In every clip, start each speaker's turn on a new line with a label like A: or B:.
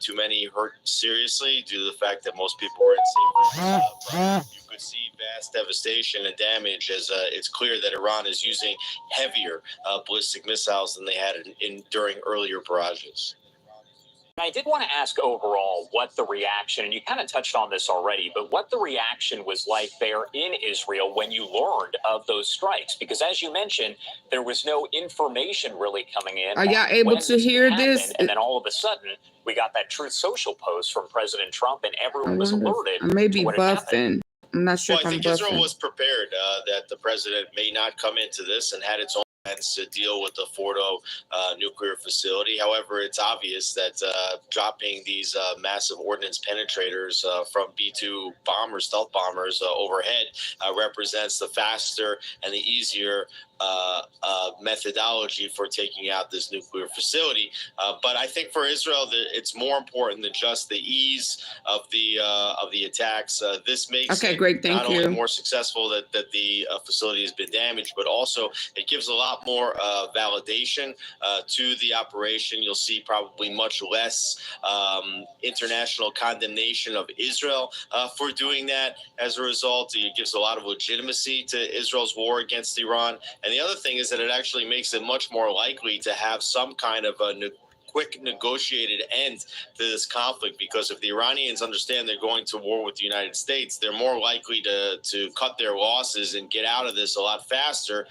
A: too many hurt seriously due to the fact that most people were in safe rooms. You could see vast devastation and damage as it's clear that Iran is using heavier ballistic missiles than they had during earlier barrages.
B: I did want to ask overall what the reaction, and you kind of touched on this already, but what the reaction was like there in Israel when you learned of those strikes. Because as you mentioned, there was no information really coming in.
C: Are y'all able to hear this?
B: And then all of a sudden, we got that Truth Social post from President Trump, and everyone was alerted.
C: I may be buffing. I'm not sure
A: well,
C: if I'm
A: I think
C: buffing.
A: Israel was prepared that the president may not come into this and had its own to deal with the Fordo nuclear facility. However, it's obvious that dropping these massive ordnance penetrators from B-2 bombers, stealth bombers overhead represents the faster and the easier methodology for taking out this nuclear facility. But I think for Israel, it's more important than just the ease of the attacks. This makes
C: great. Thank
A: not
C: you.
A: only more successful that the facility has been damaged, but also it gives a lot more validation to the operation. You'll see probably much less international condemnation of Israel for doing that. As a result, it gives a lot of legitimacy to Israel's war against Iran. And the other thing is that it actually makes it much more likely to have some kind of a quick negotiated end to this conflict, because if the Iranians understand they're going to war with the United States, they're more likely to cut their losses and get out of this a lot faster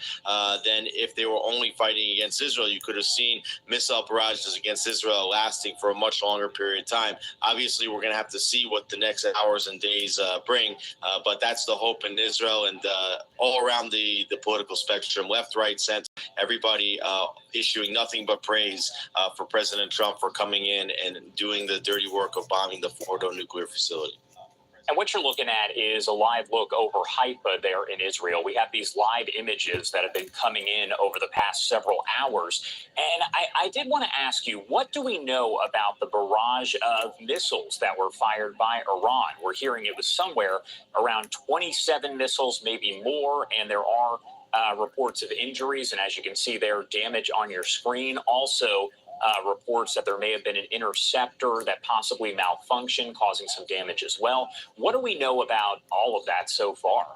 A: than if they were only fighting against Israel. You could have seen missile barrages against Israel lasting for a much longer period of time. Obviously, we're going to have to see what the next hours and days bring, but that's the hope in Israel and all around the political spectrum, left, right, center, everybody issuing nothing but praise for President Trump for coming in and doing the dirty work of bombing the Fordo nuclear facility.
B: And what you're looking at is a live look over Haifa there in Israel. We have these live images that have been coming in over the past several hours. And I did want to ask you, what do we know about the barrage of missiles that were fired by Iran? We're hearing it was somewhere around 27 missiles, maybe more, and there are reports of injuries. And as you can see there, damage on your screen. Also, reports that there may have been an interceptor that possibly malfunctioned, causing some damage as well. What do we know about all of that so far?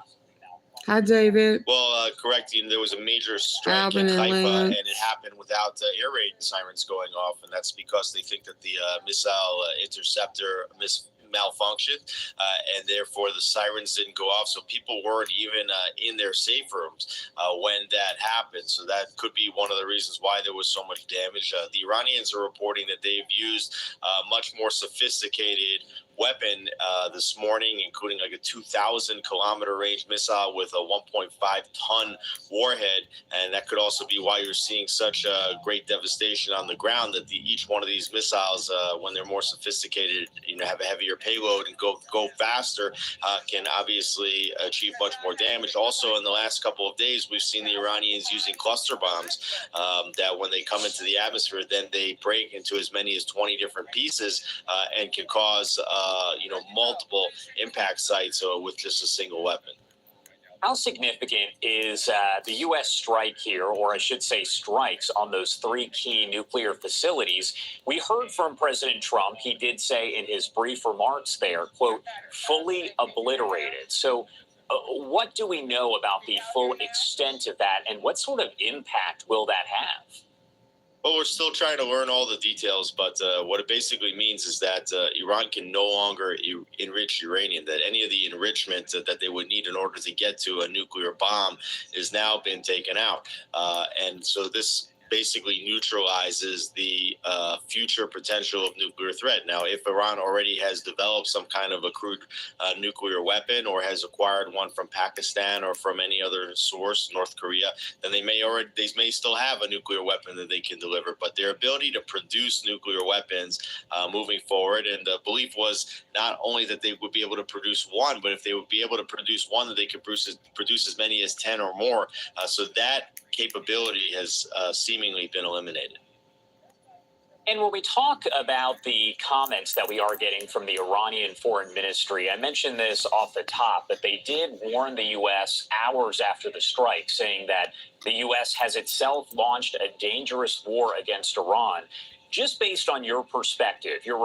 C: Hi, David.
A: Well, correct. There was a major strike in Haifa, and it happened without air raid sirens going off, and that's because they think that the missile interceptor malfunctioned, and therefore the sirens didn't go off, so people weren't even in their safe rooms when that happened. So that could be one of the reasons why there was so much damage. The Iranians are reporting that they've used much more sophisticated weapon this morning, including like a 2,000-kilometer range missile with a 1.5-ton warhead, and that could also be why you're seeing such great devastation on the ground. That each one of these missiles, when they're more sophisticated, have a heavier payload and go faster, can obviously achieve much more damage. Also, in the last couple of days, we've seen the Iranians using cluster bombs that, when they come into the atmosphere, then they break into as many as 20 different pieces and can cause multiple impact sites with just a single weapon.
B: How significant is the U.S. strike here, or I should say strikes, on those three key nuclear facilities? We heard from President Trump. He did say in his brief remarks there, quote, fully obliterated. So what do we know about the full extent of that, and what sort of impact will that have?
A: Well, we're still trying to learn all the details, but what it basically means is that Iran can no longer enrich uranium, that any of the enrichment that they would need in order to get to a nuclear bomb has now been taken out. And so this basically neutralizes the future potential of nuclear threat. Now, if Iran already has developed some kind of a crude nuclear weapon, or has acquired one from Pakistan or from any other source, North Korea, then they may still have a nuclear weapon that they can deliver. But their ability to produce nuclear weapons moving forward, and the belief was not only that they would be able to produce one, but if they would be able to produce one, that they could produce as many as 10 or more. So that capability has seemingly been eliminated.
B: And when we talk about the comments that we are getting from the Iranian Foreign Ministry, I mentioned this off the top, but they did warn the U.S. hours after the strike, saying that the U.S. has itself launched a dangerous war against Iran. Just based on your perspective, your